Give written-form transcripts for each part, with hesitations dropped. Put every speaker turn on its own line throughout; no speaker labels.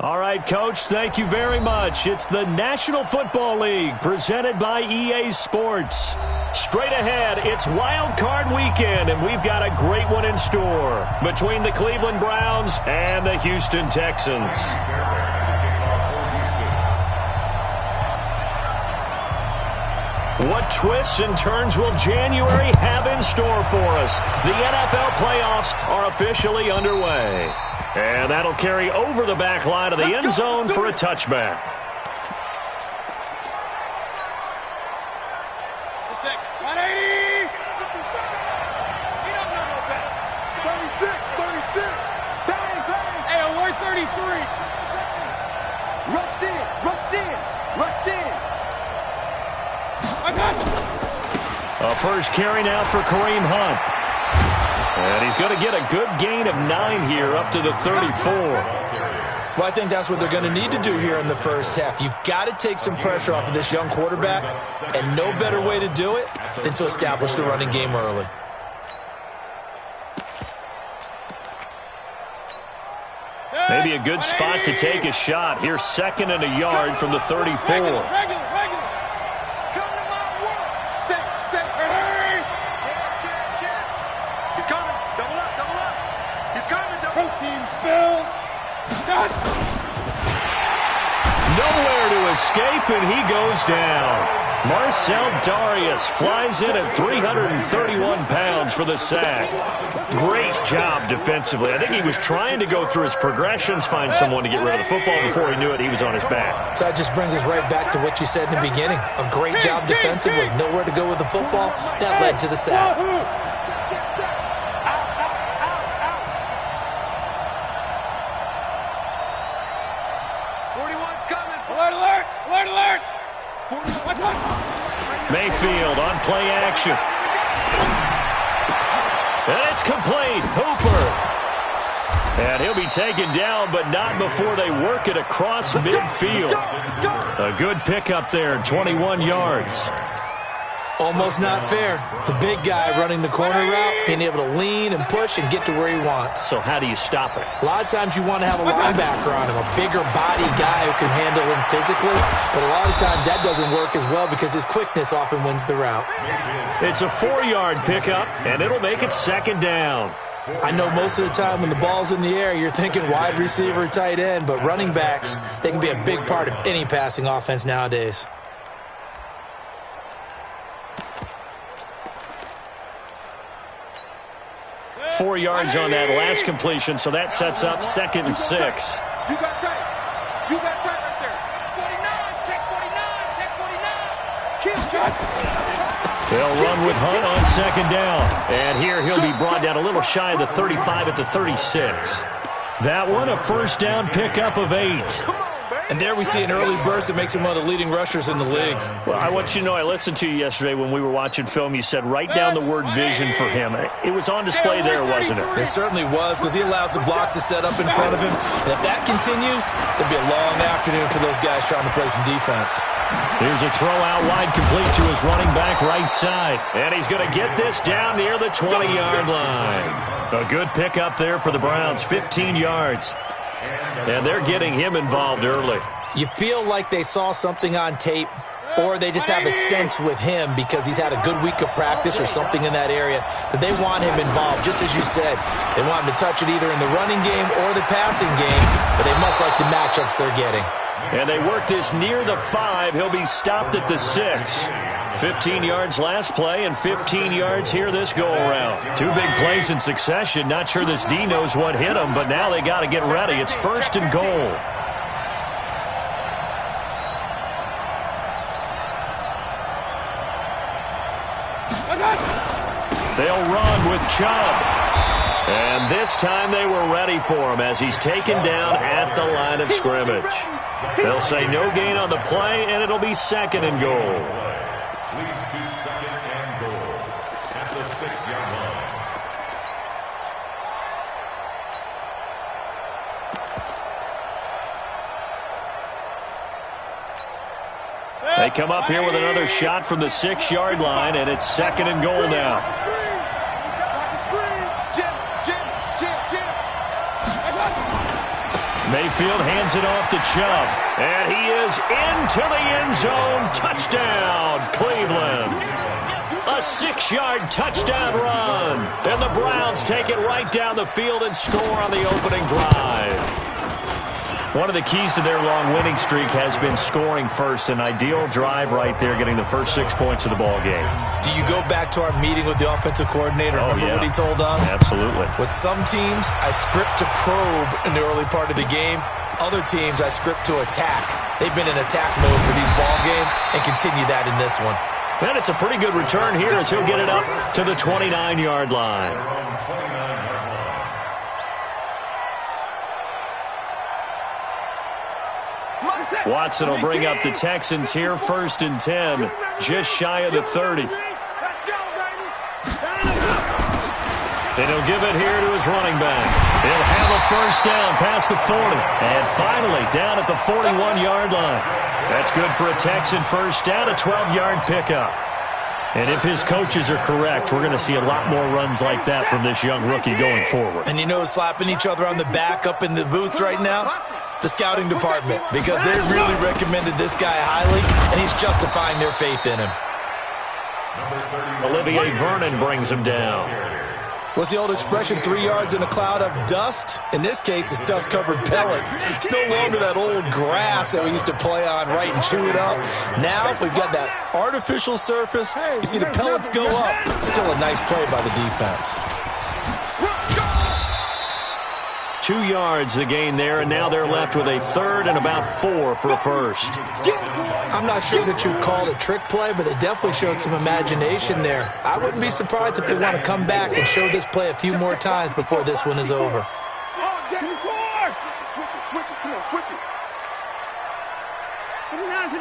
All right, Coach, thank you very much. It's the National Football League presented by EA Sports. Straight ahead, it's Wild Card Weekend, and we've got a great one in store between the Cleveland Browns and the Houston Texans. What twists and turns will January have in store for us? The NFL playoffs are officially underway. And that'll carry over the back line of the end zone for a touchback. A first carry now for Kareem Hunt. And he's going to get a good gain of 9 here up to the 34.
Well, I think that's what they're going to need to do here in the first half. You've got to take some pressure off of this young quarterback, and no better way to do it than to establish the running game early.
Maybe a good spot to take a shot. Here's 2nd and a yard from the 34. Nowhere to escape, and he goes down. Marcel Darius flies in at 331 pounds for the sack. Great job defensively. I think he was trying to go through his progressions, find someone to get rid of the football. Before he knew it, he was on his back.
So that just brings us right back to what you said in the beginning. A great job defensively. Nowhere to go with the football. That led to the sack.
Mayfield on play action. And it's complete. Hooper. And he'll be taken down, but not before they work it across midfield. A good pickup there, 21 yards.
Almost not fair. The big guy running the corner route, being able to lean and push and get to where he wants.
So how do you stop it?
A lot of times you want to have a linebacker on him, a bigger body guy who can handle him physically. But a lot of times that doesn't work as well because his quickness often wins the route.
It's a 4-yard pickup, and it'll make it 2nd down.
I know most of the time when the ball's in the air, you're thinking wide receiver, tight end, but running backs, they can be a big part of any passing offense nowadays.
Four yards on that last completion, so that sets up 2nd and 6.
You got tight. You got tight right there. 49, check 49, check 49. Kill.
They'll run with Hunt on 2nd down. And here he'll be brought down a little shy of the 35 at the 36. That one, a first down pickup of 8.
And there we see an early burst that makes him one of the leading rushers in the league.
Well, I want you to know, I listened to you yesterday when we were watching film. You said write down the word vision for him. It was on display there, wasn't it?
It certainly was, because he allows the blocks to set up in front of him. And if that continues, there'll be a long afternoon for those guys trying to play some defense.
Here's a throw out wide complete to his running back right side. And he's going to get this down near the 20-yard line. A good pickup there for the Browns, 15 yards. And they're getting him involved early.
You feel like they saw something on tape, or they just have a sense with him because he's had a good week of practice or something in that area that they want him involved. Just as you said, they want him to touch it either in the running game or the passing game, but they must like the matchups they're getting.
And they work this near the 5. He'll be stopped at the 6. 15 yards last play and 15 yards here this go-around. 2 big plays in succession. Not sure this D knows what hit him, but now they got to get ready. It's 1st and goal. They'll run with Chubb. And this time they were ready for him as he's taken down at the line of scrimmage. They'll say no gain on the play, and it'll be 2nd and goal.
Leads to 2nd and goal at the 6-yard
line. They come up here with another shot from the 6-yard line, and it's 2nd and goal now. Mayfield hands it off to Chubb. And he is into the end zone. Touchdown, Cleveland. A 6-yard touchdown run. And the Browns take it right down the field and score on the opening drive. One of the keys to their long winning streak has been scoring first. An ideal drive right there, getting the first 6 points of the ball game.
Do you go back to our meeting with the offensive coordinator? Remember what he told us?
Absolutely.
With some teams, I script to probe in the early part of the game. Other teams, I script to attack. They've been in attack mode for these ball games and continue that in this one.
And it's a pretty good return here as he'll get it up to the 29-yard line. Watson will bring up the Texans here, 1st and 10, just shy of the 30. And he'll give it here to his running back. He'll have a first down past the 40. And finally, down at the 41-yard line. That's good for a Texan first down, a 12-yard pickup. And if his coaches are correct, we're going to see a lot more runs like that from this young rookie going forward.
And you know, slapping each other on the back up in the booths right now? The scouting department, because they really recommended this guy highly, and he's justifying their faith in him.
Olivier Vernon brings him down.
What's the old expression, 3 yards in a cloud of dust? In this case, it's dust-covered pellets. It's no longer that old grass that we used to play on, right, and chew it up. Now we've got that artificial surface. You see the pellets go up. Still a nice play by the defense.
2 yards the gain there, and now they're left with a 3rd and about 4 for a first.
I'm not sure that you'd call it a trick play, but they definitely showed some imagination there. I wouldn't be surprised if they want to come back and show this play a few more times before this one is over.
Switch it, come on, switch it. Put it down,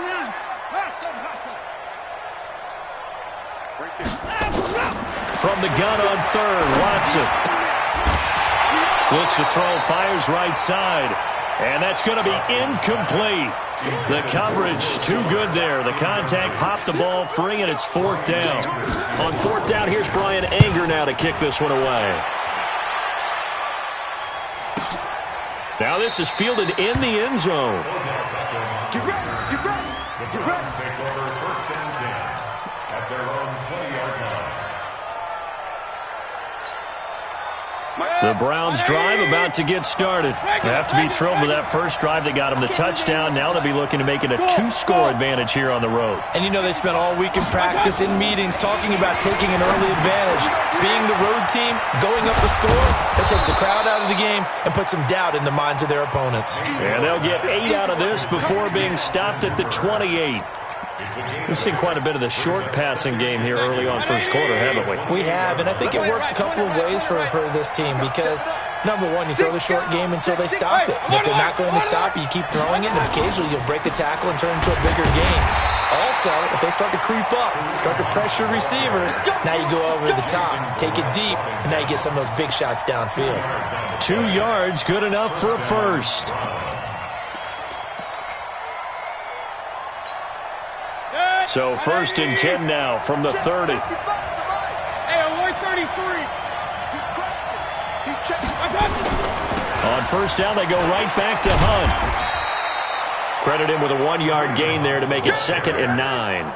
Right there.
From the gun on 3rd, Watson looks to throw, fires right side, and that's going to be incomplete. The coverage too good there. The contact popped the ball free, and it's 4th down. On 4th down, here's Brian Anger now to kick this one away. Now this is fielded in the end zone.
Get ready.
Take over 1st and 10 at their own 20-yard line.
The Browns drive about to get started. They have to be thrilled with that first drive that got them the touchdown. Now they'll be looking to make it a 2-score advantage here on the road.
And you know they spent all week in practice, in meetings, talking about taking an early advantage. Being the road team, going up a score, that takes the crowd out of the game and puts some doubt in the minds of their opponents.
And they'll get 8 out of this before being stopped at the 28. We've seen quite a bit of the short passing game here early on first quarter, haven't we?
We have, and I think it works a couple of ways for this team because, number one, you throw the short game until they stop it. And if they're not going to stop it, you keep throwing it, and occasionally you'll break the tackle and turn it into a bigger game. Also, if they start to creep up, start to pressure receivers, now you go over the top, take it deep, and now you get some of those big shots downfield.
2 yards, good enough for a first. So 1st and 10 now from the 30.
Hey, on 33. He's checking.
On 1st down, they go right back to Hunt. Credit him with a 1-yard gain there to make it 2nd and 9.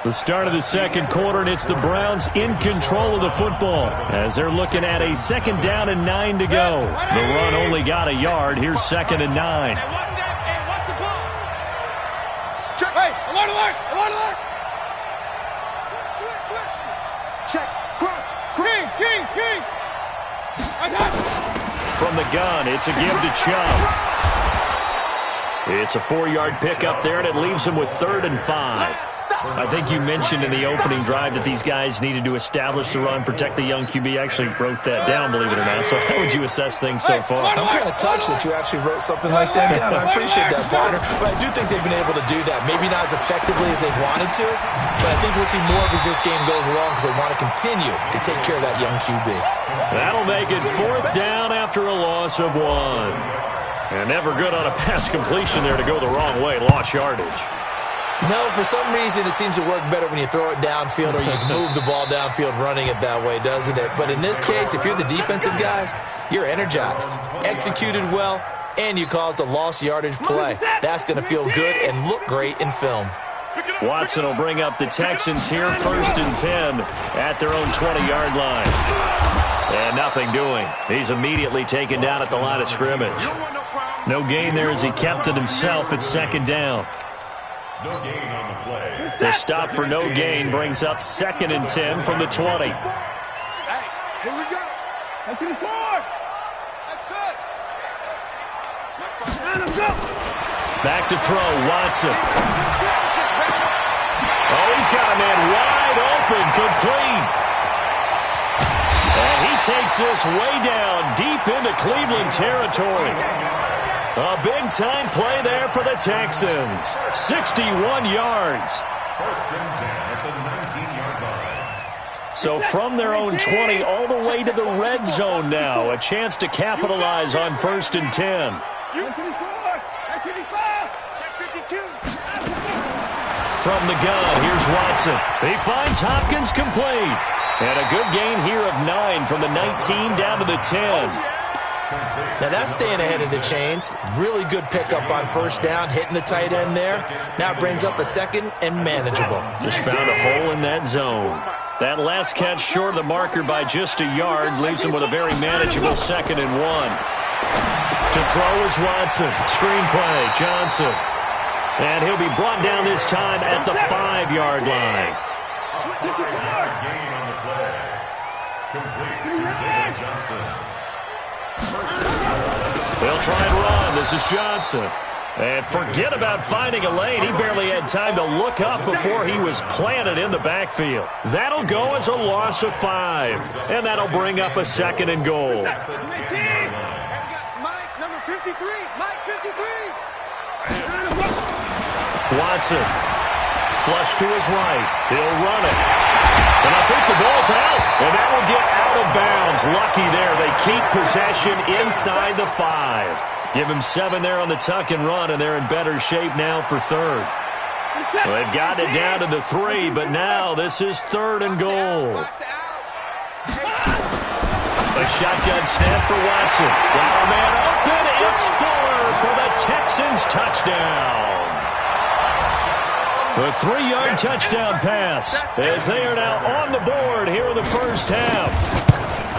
The start of the second quarter, and it's the Browns in control of the football as they're looking at a 2nd down and 9 to go. The run only got a yard. Here's 2nd and 9.
Hey, alert! Switch. Check, cross, King.
From the gun, it's a give to Chubb. It's a 4-yard pickup there, and it leaves him with 3rd and 5. I think you mentioned in the opening drive that these guys needed to establish the run, protect the young QB. I actually wrote that down, believe it or not. So how would you assess things so far?
I'm kind of touched that you actually wrote something like that down. I appreciate that, partner. But I do think they've been able to do that. Maybe not as effectively as they wanted to, but I think we'll see more of as this game goes along because they want to continue to take care of that young QB.
That'll make it 4th down after a loss of 1. And never good on a pass completion there to go the wrong way. Lost yardage.
No, for some reason it seems to work better when you throw it downfield or you can move the ball downfield running it that way, doesn't it? But in this case, if you're the defensive guys, you're energized, executed well, and you caused a lost yardage play. That's going to feel good and look great in film.
Watson will bring up the Texans here, 1st and 10 at their own 20-yard line. And nothing doing. He's immediately taken down at the line of scrimmage. No gain there as he kept it himself at 2nd down.
No gain on the play.
The stop for no gain brings up 2nd and 10 from the 20.
Hey, here we go. That's the forward. That's it. Let's go.
Back to throw, Watson. Oh, he's got a man wide open, complete. And he takes this way down, deep into Cleveland territory. A big-time play there for the Texans. 61 yards.
1st and 10 at the 19-yard line.
So from their own 20 all the way to the red zone now. A chance to capitalize on 1st and 10. From the gun, here's Watson. He finds Hopkins complete. And a good gain here of 9 from the 19 down to the 10.
Now that's staying ahead of the chains. Really good pickup on 1st down, hitting the tight end there. Now it brings up a 2nd and manageable.
Just found a hole in that zone. That last catch short of the marker by just a yard leaves him with a very manageable 2nd and 1. To throw is Watson. Screen play, Johnson. And he'll be brought down this time at the 5-yard line.
Gain on the play. Complete to David Johnson.
They'll try and run. This is Johnson. And forget about finding a lane. He barely had time to look up before he was planted in the backfield. That'll go as a loss of 5. And that'll bring up a 2nd and goal.
Mike, number 53. Mike, 53.
Watson. Flush to his right. He'll run it. And I think the ball's out. And that will get out of bounds. Lucky there. They keep possession inside the 5. Give him 7 there on the tuck and run, and they're in better shape now for 3rd. Well, they've got it down to the 3, but now this is 3rd and goal. A shotgun snap for Watson. Got a man open. It's Fuller for the Texans touchdown. A 3-yard touchdown pass as they are now on the board here in the 1st half.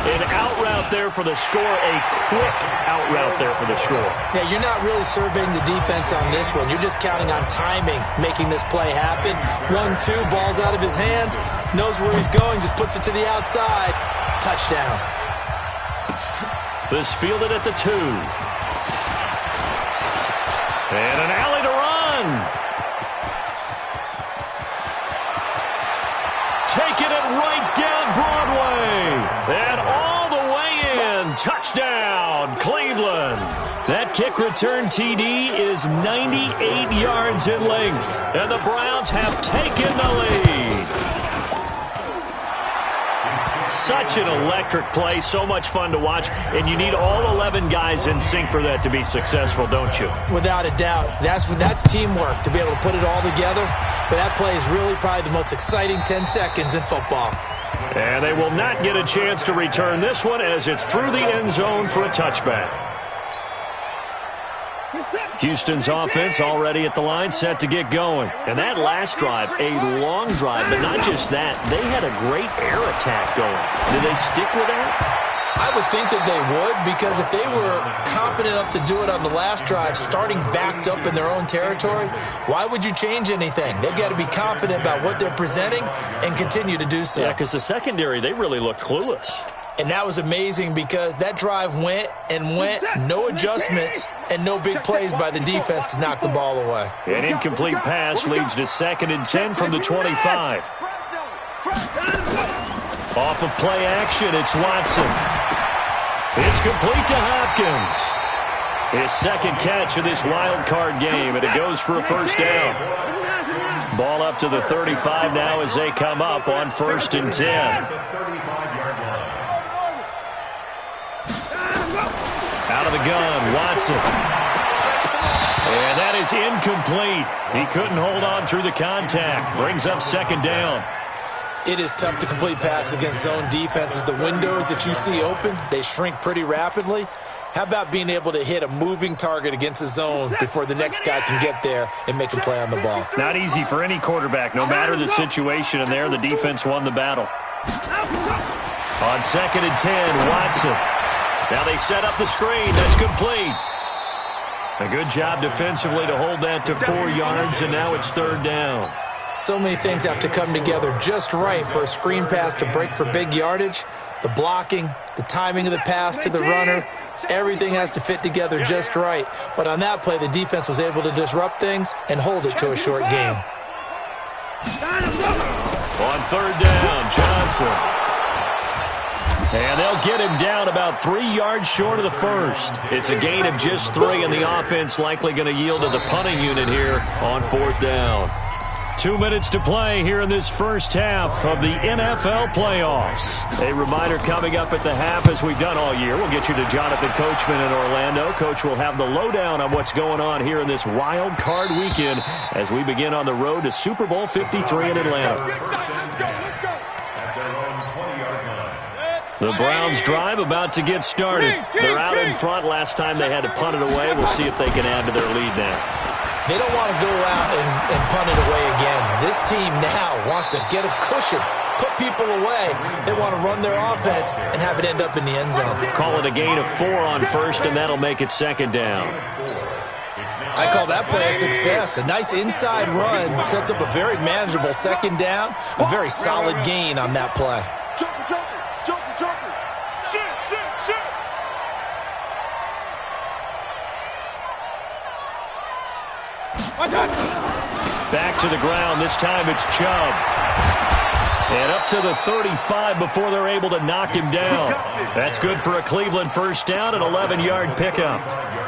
An out route there for the score, a quick out route there for the score.
Yeah, you're not really surveying the defense on this one. You're just counting on timing, making this play happen. 1-2, ball's out of his hands, knows where he's going, just puts it to the outside. Touchdown.
This fielded at the 2. And an alley to run. Taking it right down Broadway. And all the way in. Touchdown, Cleveland. That kick return TD is 98 yards in length. And the Browns have taken the lead. Such an electric play, so much fun to watch, and you need all 11 guys in sync for that to be successful, don't you?
Without a doubt. That's teamwork, to be able to put it all together. But that play is really probably the most exciting 10 seconds in football.
And they will not get a chance to return this one as it's through the end zone for a touchback. Houston's offense already at the line, set to get going. And that last drive, a long drive, but not just that. They had a great air attack going. Did they stick with that?
I would think that they would, because if they were confident enough to do it on the last drive, starting backed up in their own territory, why would you change anything? They've got to be confident about what they're presenting and continue to do so.
Yeah, because the secondary, they really looked clueless.
And that was amazing because that drive went and went, no adjustments, and no big plays by the defense to knock the ball away.
An incomplete pass leads to 2nd and 10 from the 25. Off of play action, it's Watson. It's complete to Hopkins. His 2nd catch of this wild card game, and it goes for a 1st down. Ball up to the 35 now as they come up on 1st and 10. Out of the gun, Watson. And that is incomplete. He couldn't hold on through the contact. Brings up second down.
It is tough to complete passes against zone defenses. The windows that you see open, they shrink pretty rapidly. How about being able to hit a moving target against a zone before the next guy can get there and make a play on the ball?
Not easy for any quarterback, no matter the situation. And there, the defense won the battle. On 2nd and 10, Watson. Now they set up the screen. That's complete. A good job defensively to hold that to 4 yards, and now it's 3rd down.
So many things have to come together just right for a screen pass to break for big yardage. The blocking, the timing of the pass to the runner, everything has to fit together just right. But on that play, the defense was able to disrupt things and hold it to a short gain.
On 3rd down, Johnson. And they'll get him down about 3 yards short of the first. It's a gain of just 3, and the offense likely going to yield to the punting unit here on 4th down. 2 minutes to play here in this first half of the NFL playoffs. A reminder coming up at the half, as we've done all year. We'll get you to Jonathan Coachman in Orlando. Coach will have the lowdown on what's going on here in this wild card weekend as we begin on the road to Super Bowl 53 in Atlanta. The Browns drive about to get started. They're out in front. Last time they had to punt it away. We'll see if they can add to their lead now.
They don't want to go out and punt it away again. This team now wants to get a cushion, put people away. They want to run their offense and have it end up in the end zone.
Call it a gain of 4 on first, and that'll make it 2nd down.
I call that play a success. A nice inside run sets up a very manageable 2nd down. A very solid gain on that play.
Back to the ground. This time it's Chubb. And up to the 35 before they're able to knock him down. That's good for a Cleveland first down, an 11-yard pickup.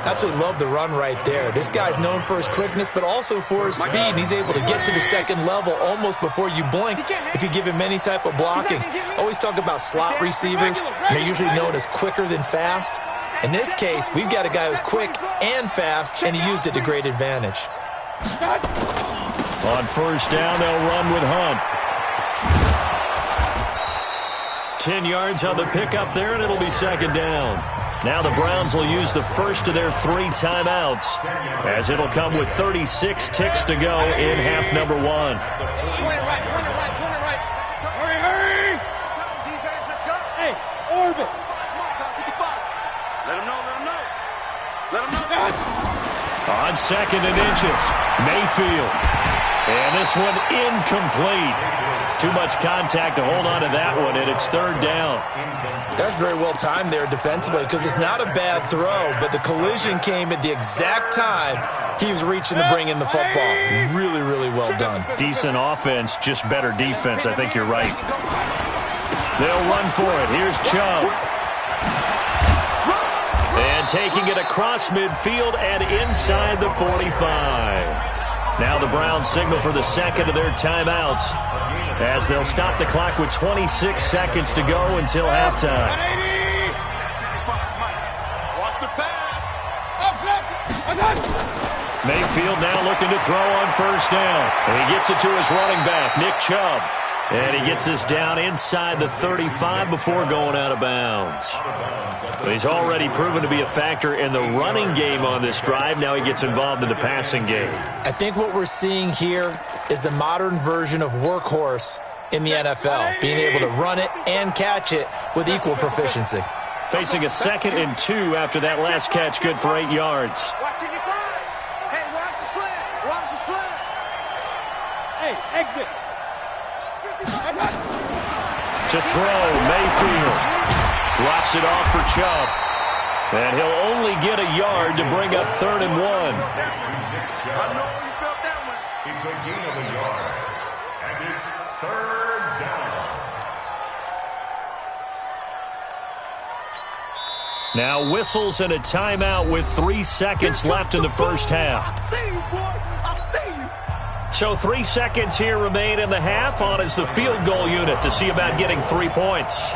Absolutely love the run right there. This guy's known for his quickness, but also for his speed. And he's able to get to the 2nd level almost before you blink if you give him any type of blocking. Always talk about slot receivers. They're usually known as quicker than fast. In this case, we've got a guy who's quick and fast, and he used it to great advantage.
On first down, they'll run with Hunt. 10 yards on the pickup there, and it'll be 2nd down. Now the Browns will use the first of their 3 timeouts, as it'll come with 36 ticks to go in half number 1.
Hurry! Defense, let's go. Hey, orbit. Let him know. Let him know.
On 2nd and inches, Mayfield. And this one incomplete. Too much contact to hold on to that one, and it's 3rd down.
That's very well timed there defensively, because it's not a bad throw, but the collision came at the exact time he was reaching to bring in the football. Really, really well done.
Decent offense, just better defense. I think you're right. They'll run for it. Here's Chubb. And taking it across midfield and inside the 45. Now the Browns signal for the 2nd of their timeouts, as they'll stop the clock with 26 seconds to go until halftime.
Watch the pass.
Mayfield now looking to throw on first down. And he gets it to his running back, Nick Chubb. And he gets this down inside the 35 before going out of bounds. He's already proven to be a factor in the running game on this drive. Now he gets involved in the passing game.
I think what we're seeing here is the modern version of workhorse in the NFL, being able to run it and catch it with equal proficiency.
Facing a 2nd and 2 after that last catch, good for 8 yards.
Watching your back. Hey, watch the slant. Watch the slant. Hey, exit.
To throw, Mayfield. Drops it off for Chubb. And he'll only get a yard to bring up 3rd and 1.
I know you felt that one.
It's a gain of a yard. And it's 3rd down.
Now whistles and a timeout with 3 seconds left in the first half.
I see you, boy. I see you.
So 3 seconds here remain in the half. On is the field goal unit to see about getting 3 points.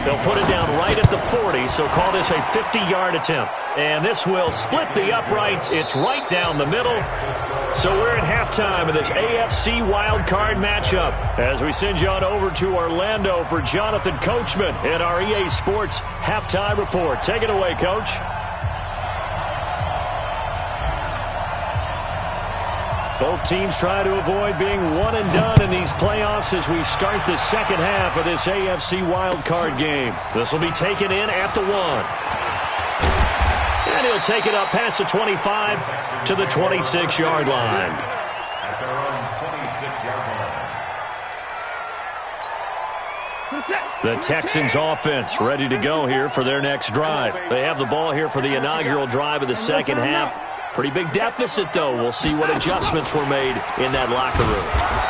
They'll put it down right at the 40, so call this a 50-yard attempt. And this will split the uprights. It's right down the middle. So we're at halftime of this AFC wildcard matchup as we send you on over to Orlando for Jonathan Coachman in our EA Sports halftime report. Take it away, Coach. Both teams try to avoid being one and done in these playoffs as we start the second half of this AFC wildcard game. This will be taken in at the 1. And he'll take it up past the 25 to the 26-yard line.
At their own 26-yard line.
The Texans offense ready to go here for their next drive. They have the ball here for the inaugural drive of the second half. Pretty big deficit, though. We'll see what adjustments were made in that locker room.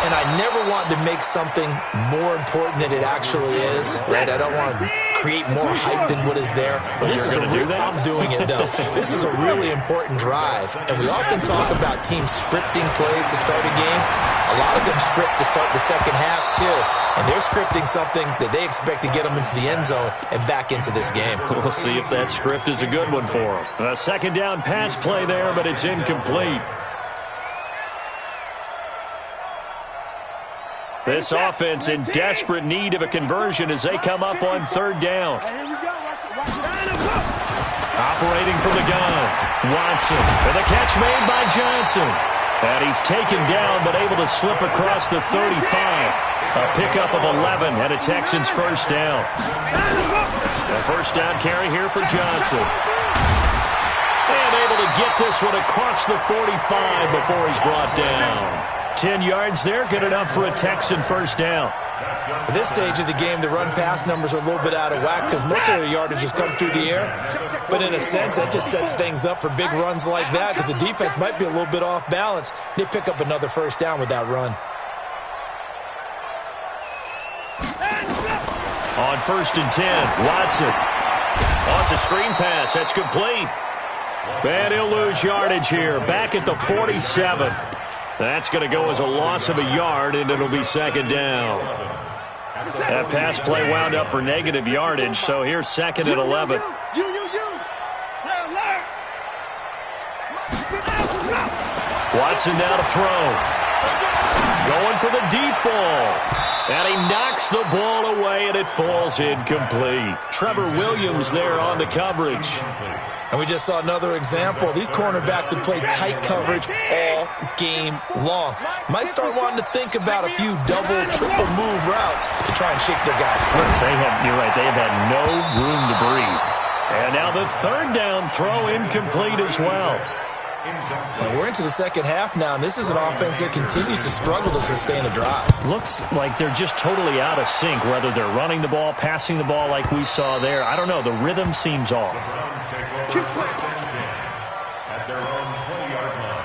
And I never want to make something more important than it actually is, right? I don't want to create more hype than what is there. But this is a real, I'm doing it, though. This is a really important drive. And we often talk about teams scripting plays to start a game. A lot of them script to start the second half, too. And they're scripting something that they expect to get them into the end zone and back into this game.
We'll see if that script is a good one for them. A second down pass play there, but it's incomplete. This offense in desperate need of a conversion as they come up on third down. Operating from the gun, Watson, and the catch made by Johnson. And he's taken down but able to slip across the 35. A pickup of 11 and a Texans first down. A first down carry here for Johnson. And able to get this one across the 45 before he's brought down. 10 yards there, good enough for a Texan first down.
At this stage of the game, the run-pass numbers are a little bit out of whack because most of the yardage has come through the air. But in a sense, that just sets things up for big runs like that because the defense might be a little bit off balance. They pick up another first down with that run.
On 1st and 10, Watson. Oh, it's a screen pass. That's complete. And he'll lose yardage here. Back at the 47. That's going to go as a loss of a yard, and it'll be second down. That pass play wound up for negative yardage, so here's second and 11. Watson now to throw. Going for the deep ball. And he knocks the ball away, and it falls incomplete. Trevor Williams there on the coverage.
And we just saw another example. These cornerbacks have played tight coverage all game long. Might start wanting to think about a few double, triple move routes and try and shake their guys free.
You're right, they have had no room to breathe. And now the third down throw incomplete as well.
And we're into the second half now, and this is an offense that continues to struggle to sustain a drive.
Looks like they're just totally out of sync, whether they're running the ball, passing the ball like we saw there. I don't know. The rhythm seems off.
At their own 20-yard line.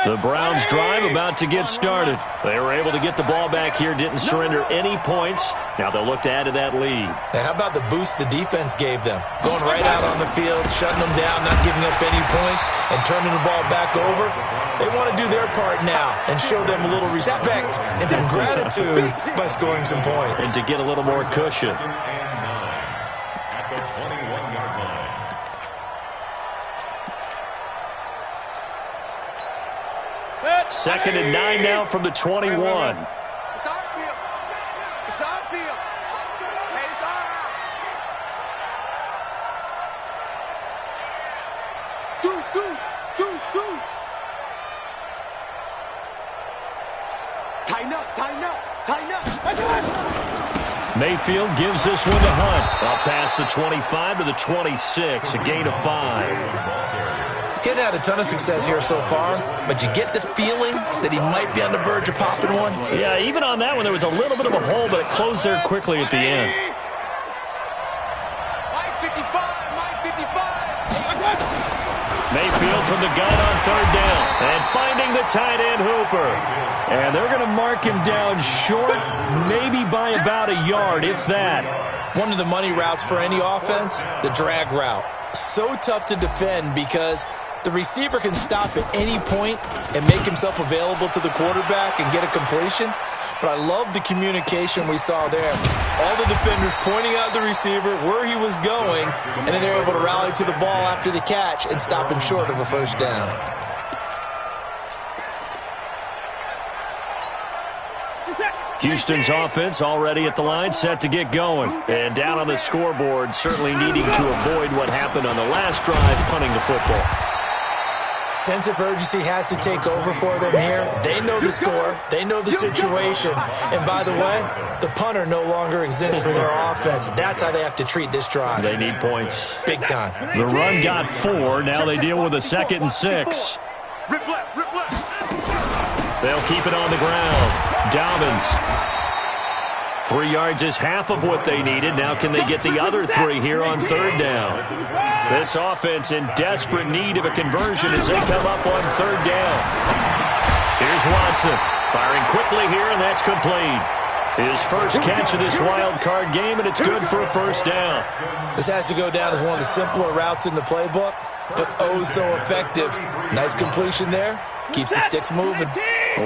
The Browns drive about to get started. They were able to get the ball back here, didn't surrender any points. Now they'll look to add to that lead.
Now, how about the boost the defense gave them? Going right out on the field, shutting them down, not giving up any points, and turning the ball back over. They want to do their part now and show them a little respect and some gratitude by scoring some points.
And to get a little more cushion.
At the 21-yard line.
Second and 9 now from the 21.
It's our field. It's our field. Hey, it's our house. Deuce, deuce, deuce, deuce. Tighten up, tighten up, tighten up.
Mayfield gives this one to Hunt. Up past the 25 to the 26, a gain of 5.
Getting had a ton of success here so far, but you get the feeling that he might be on the verge of popping one.
Yeah, even on that one, there was a little bit of a hole, but it closed there quickly at the end.
Mike 55, Mike 55.
Mayfield from the gun on third down, and finding the tight end Hooper. And they're going to mark him down short, maybe by about a yard, if that.
One of the money routes for any offense, the drag route. So tough to defend because the receiver can stop at any point and make himself available to the quarterback and get a completion. But I love the communication we saw there. All the defenders pointing out the receiver, where he was going, and then they're able to rally to the ball after the catch and stop him short of a first down.
Houston's offense already at the line, set to get going. And down on the scoreboard, certainly needing to avoid what happened on the last drive, punting the football.
Sense of urgency has to take over for them here. They know the score. They know the situation. And by the way, the punter no longer exists for their offense. That's how they have to treat this drive.
They need points.
Big time.
The run got 4. Now they deal with a 2nd and 6. They'll keep it on the ground. Dobbins. 3 yards is half of what they needed. Now can they get the other 3 here on 3rd down? This offense in desperate need of a conversion as they come up on 3rd down. Here's Watson. Firing quickly here, and that's complete. His first catch of this wild card game, and it's good for a first down.
This has to go down as one of the simpler routes in the playbook, but oh so effective. Nice completion there. Keeps the sticks moving.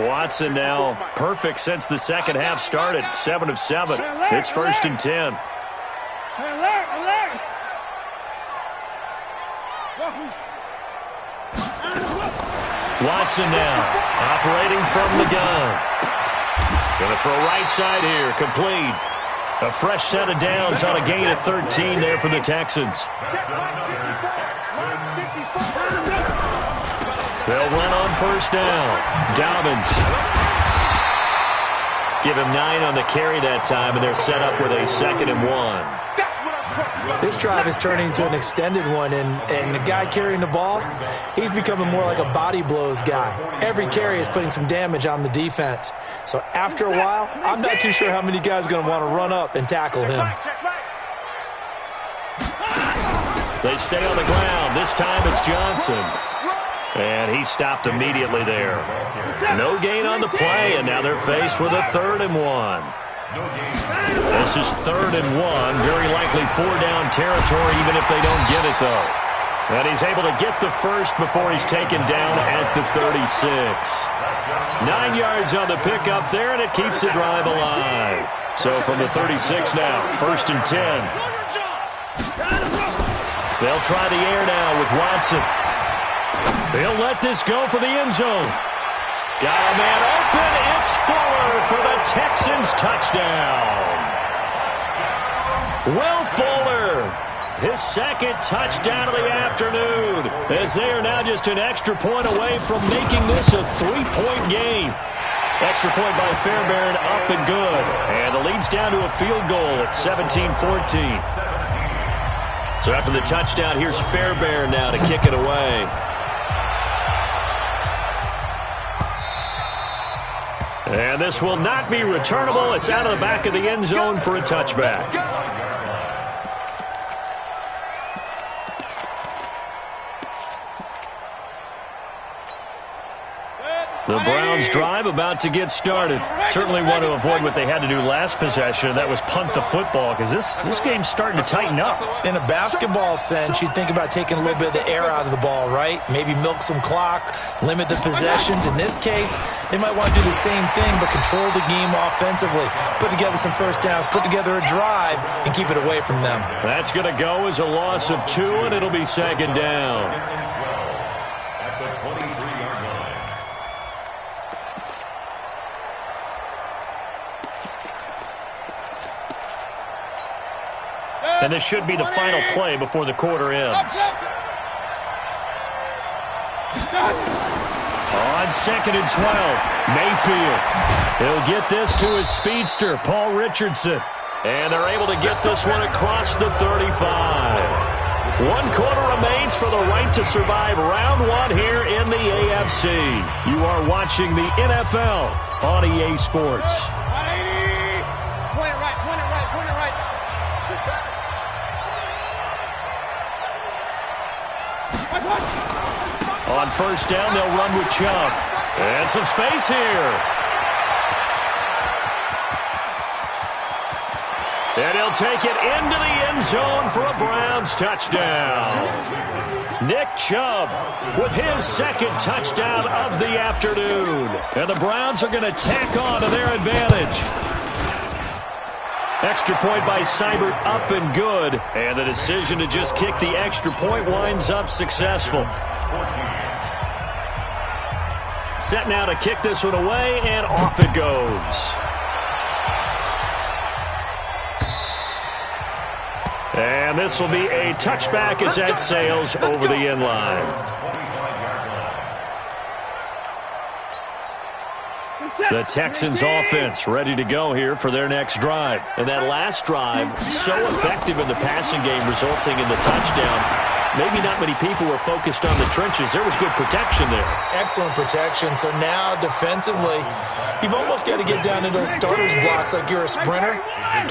Watson now perfect since the second half started. 7 of 7. It's 1st and 10. Watson now operating from the gun. Going to throw right side here. Complete. A fresh set of downs on a gain of 13 there for the Texans. They'll run on 1st down. Dobbins. Give him 9 on the carry that time, and they're set up with a 2nd and 1.
This drive is turning into an extended one, and the guy carrying the ball, he's becoming more like a body blows guy. Every carry is putting some damage on the defense. So after a while, I'm not too sure how many guys are going to want to run up and tackle him.
They stay on the ground. This time it's Johnson. And he stopped immediately there. No gain on the play, and now they're faced with a 3rd and 1. This is 3rd and 1. Very likely 4-down territory, even if they don't get it, though. And he's able to get the first before he's taken down at the 36. 9 yards on the pickup there, and it keeps the drive alive. So from the 36 now, 1st and 10. They'll try the air now with Watson. They'll let this go for the end zone. Got a man open. It's Fuller for the Texans touchdown. Will Fuller, his 2nd touchdown of the afternoon, as they are now just an extra point away from making this a 3-point game. Extra point by Fairbairn, up and good. And the lead's down to a field goal at 17-14. So after the touchdown, here's Fairbairn now to kick it away. And this will not be returnable. It's out of the back of the end zone for a touchback. The Browns drive about to get started. Certainly want to avoid what they had to do last possession. That was punt the football, because this game's starting to tighten up.
In a basketball sense, you'd think about taking a little bit of the air out of the ball, right? Maybe milk some clock, limit the possessions. In this case, they might want to do the same thing, but control the game offensively. Put together some first downs, put together a drive, and keep it away from them.
That's going to go as a loss of 2, and it'll be 2nd down. And this should be the final play before the quarter ends. On 2nd and 12, Mayfield. He'll get this to his speedster, Paul Richardson. And they're able to get this one across the 35. 1 quarter remains for the right to survive round 1 here in the AFC. You are watching the NFL on EA Sports. On 1st down, they'll run with Chubb. And some space here. And he'll take it into the end zone for a Browns touchdown. Nick Chubb with his second touchdown of the afternoon. And the Browns are going to tack on to their advantage. Extra point by Seibert up and good. And the decision to just kick the extra point winds up successful. Set now to kick this one away, and off it goes. And this will be a touchback as that sails over the end line. The Texans offense ready to go here for their next drive. And that last drive, so effective in the passing game, resulting in the touchdown. Maybe not many people were focused on the trenches. There was good protection there.
Excellent protection. So now defensively, you've almost got to get down to those starters blocks like you're a sprinter.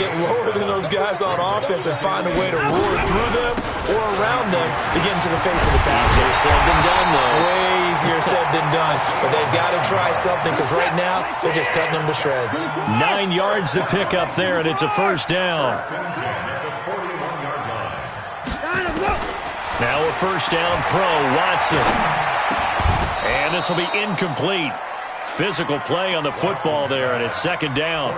Get lower than those guys on offense and find a way to roar through them or around them to get into the face of the passer.
Easier said than done, though.
Way easier said than done. But they've got to try something because right now they're just cutting them to shreds.
9 yards to pick up there, and it's a first down. Now a first down throw, Watson. And this will be incomplete. Physical play on the football there, and it's second down.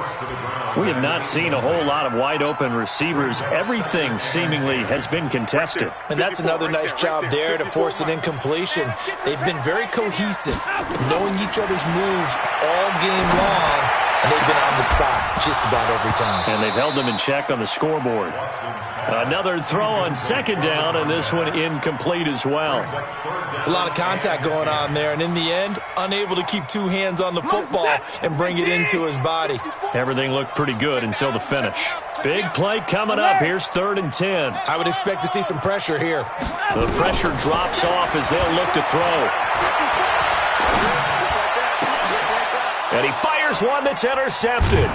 We have not seen a whole lot of wide-open receivers. Everything seemingly has been contested.
And that's another nice job there to force an incompletion. They've been very cohesive, knowing each other's moves all game long, and they've been on the spot just about every time.
And they've held them in check on the scoreboard. Another throw on second down, and this one incomplete as well.
It's a lot of contact going on there, and in the end, unable to keep two hands on the football and bring it into his body.
Everything looked pretty good until the finish. Big play coming up. Here's 3rd and 10.
I would expect to see some pressure here.
The pressure drops off as they'll look to throw. And he fires one that's intercepted.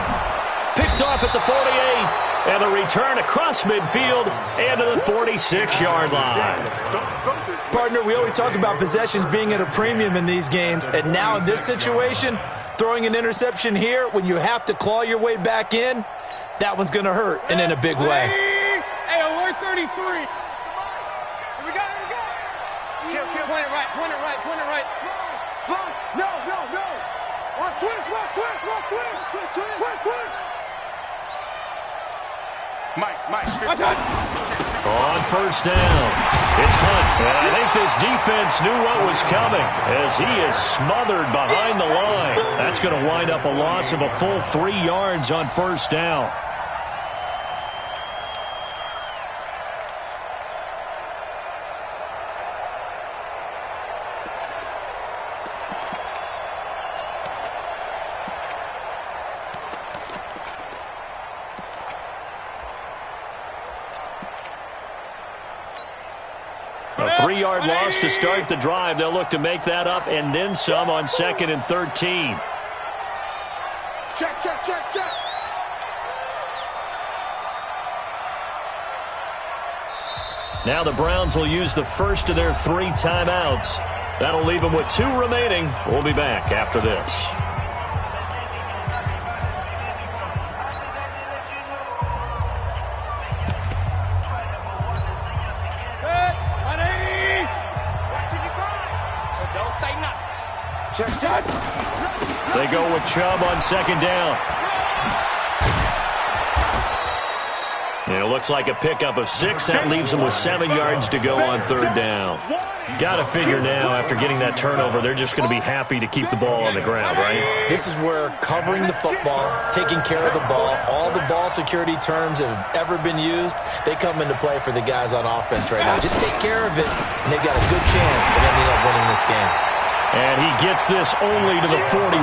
Picked off at the 48. And the return across midfield and to the 46-yard line.
Partner, we always talk about possessions being at a premium in these games. And now in this situation, throwing an interception here when you have to claw your way back in, that one's going to hurt, and in a big way.
Hey, alert 33. Here we go, here we go. Kill, point it right, point it right, point it right. No. Watch twist. Mike.
On first down, it's Hunt. And I think this defense knew what was coming as he is smothered behind the line. That's going to wind up a loss of a full 3 yards on first down. A 3-yard loss to start the drive. They'll look to make that up and then some on 2nd and 13.
Check.
Now the Browns will use the first of their 3 timeouts. That'll leave them with 2 remaining. We'll be back after this.
Check.
They go with Chubb on 2nd down. And it looks like a pickup of 6. That leaves them with 7 yards to go on 3rd down. Got to figure now, after getting that turnover, they're just going to be happy to keep the ball on the ground, right?
This is where covering the football, taking care of the ball, all the ball security terms that have ever been used, they come into play for the guys on offense right now. Just take care of it, and they've got a good chance of ending up winning this game.
And he gets this only to the 41.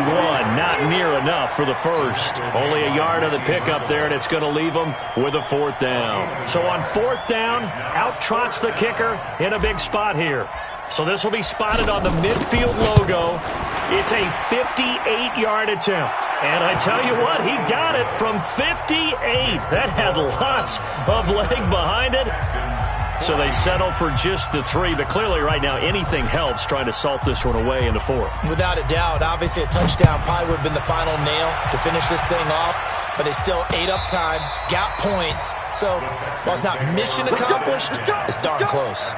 Not near enough for the first. Only a yard on the pickup there, and it's going to leave him with a 4th down. So on 4th down, out trots the kicker in a big spot here. So this will be spotted on the midfield logo. It's a 58-yard attempt. And I tell you what, he got it from 58. That had lots of leg behind it. So they settle for just the 3, but clearly right now anything helps trying to salt this one away in the 4th.
Without a doubt, obviously a touchdown probably would have been the final nail to finish this thing off. but they still ate up time, got points. So while it's not mission accomplished, it's darn close.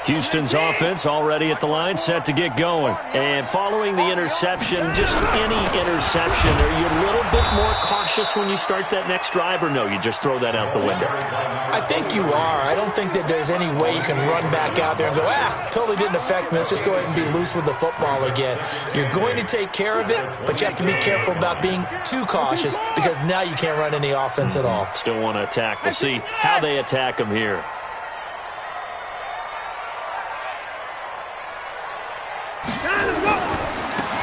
Houston's offense already at the line, set to get going. And following the interception, just any interception, are you a little bit more cautious when you start that next drive, or no, you just throw that out the window?
I think you are. I don't think that there's any way you can run back out there and go, totally didn't affect me. Let's just go ahead and be loose with the football again. You're going to take care of it, but you have to be careful about being too cautious because now you can't run any offense at all.
Still want to attack. We'll see how they attack them here.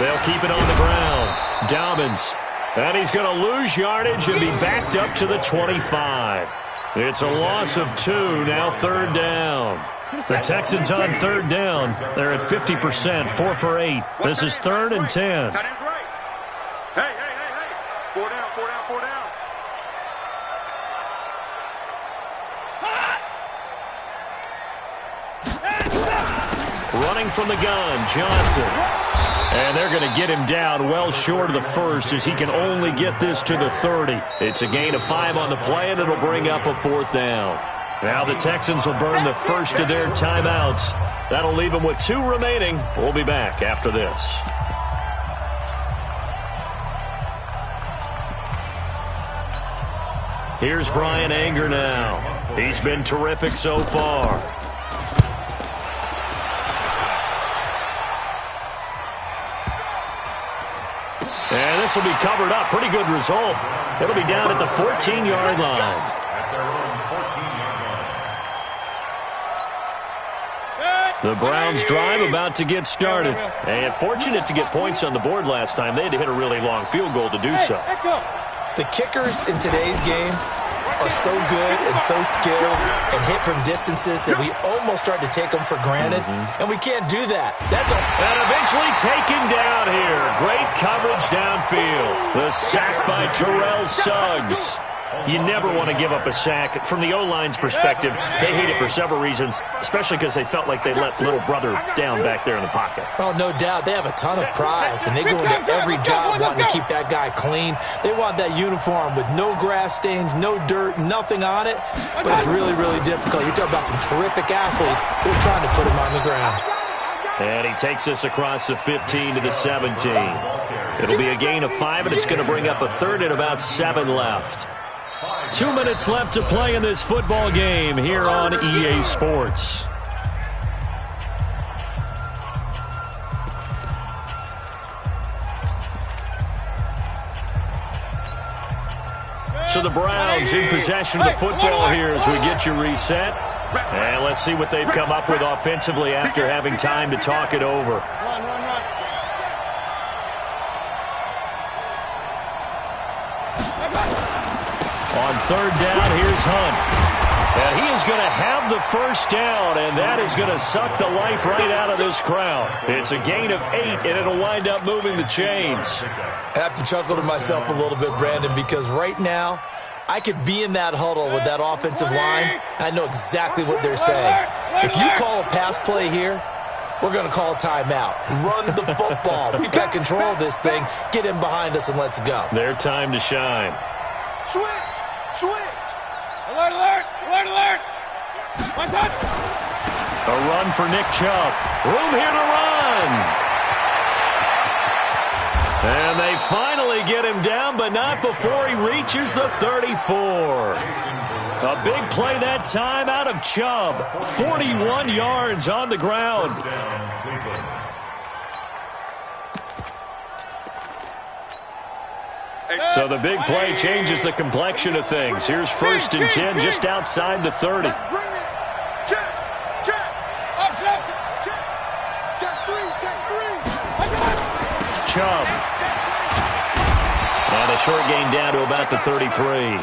They'll keep it on the ground. Dobbins. And he's going to lose yardage and be backed up to the 25. It's a loss of 2, now third down. The Texans on third down. They're at 50%, 4 for 8. This is 3rd and 10.
Tight end's right. Hey. 4 down.
Running from the gun, Johnson. And they're going to get him down well short of the first as he can only get this to the 30. It's a gain of 5 on the play, and it'll bring up a 4th down. Now the Texans will burn the first of their timeouts. That'll leave them with 2 remaining. We'll be back after this. Here's Brian Anger now. He's been terrific so far. And this will be covered up. Pretty good result. It'll be down at the 14-yard line. The Browns drive about to get started. And fortunate to get points on the board last time. They had to hit a really long field goal to do so.
The kickers in today's game are so good and so skilled and hit from distances that we almost start to take them for granted, and we can't do that.
And eventually taken down here. Great coverage downfield. The sack by Terrell Suggs. You never want to give up a sack. From the O-line's perspective, they hate it for several reasons, especially because they felt like they let little brother down back there in the pocket.
Oh, no doubt. They have a ton of pride, and they go into every job wanting to keep that guy clean. They want that uniform with no grass stains, no dirt, nothing on it, but it's really, really difficult. You're talking about some terrific athletes who are trying to put him on the ground.
And he takes us across the 15 to the 17. It'll be a gain of 5, and it's going to bring up a 3rd and about 7 left. 2 minutes left to play in this football game here on EA Sports. So the Browns in possession of the football here as we get you reset. And let's see what they've come up with offensively after having time to talk it over. On third down, here's Hunt. And he is going to have the first down, and that is going to suck the life right out of this crowd. It's a gain of 8, and it'll wind up moving the chains.
I have to chuckle to myself a little bit, Brandon, because right now I could be in that huddle with that offensive line, and I know exactly what they're saying. If you call a pass play here, we're going to call a timeout. Run the football. We've got control of this thing. Get in behind us and let's go.
Their time to shine.
Switch. Alert. One touch.
A run for Nick Chubb. Room here to run. And they finally get him down, but not before he reaches the 34. A big play that time out of Chubb. 41 yards on the ground. So the big play changes the complexion of things. Here's 1st and 10 just outside the 30.
Check 3.
Chubb. And a short gain down to about the 33.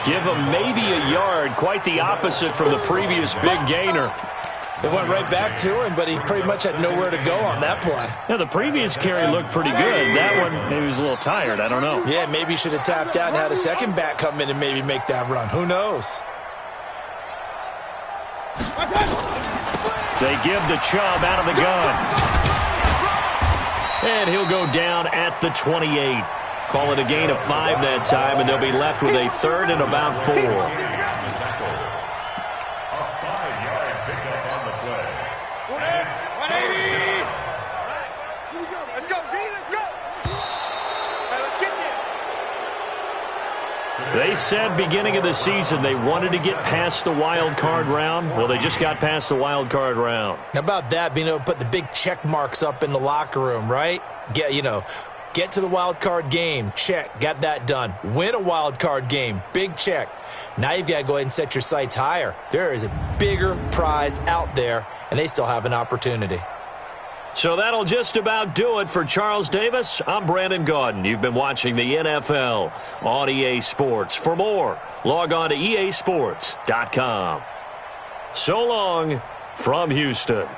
Give him maybe a yard, quite the opposite from the previous big gainer.
It went right back to him, but he pretty much had nowhere to go on that play.
Yeah, the previous carry looked pretty good. That one, maybe he was a little tired. I don't know.
Yeah, maybe he should have tapped out and had a second back come in and maybe make that run. Who knows?
They give the Chubb out of the gun. And he'll go down at the 28. Call it a gain of 5 that time, and they'll be left with a third and about 4.
A 5-yard pickup on the play.
180. Let's go, Z, let's go. All right, let's get there.
They said beginning of the season they wanted to get past the wild card round. Well, they just got past the wild card round.
How about that, being able to put the big check marks up in the locker room, right? Get to the wild card game, check, got that done. Win a wild card game, big check. Now you've got to go ahead and set your sights higher. There is a bigger prize out there, and they still have an opportunity.
So that'll just about do it for Charles Davis. I'm Brandon Gaudin. You've been watching the NFL on EA Sports. For more, log on to easports.com. So long from Houston.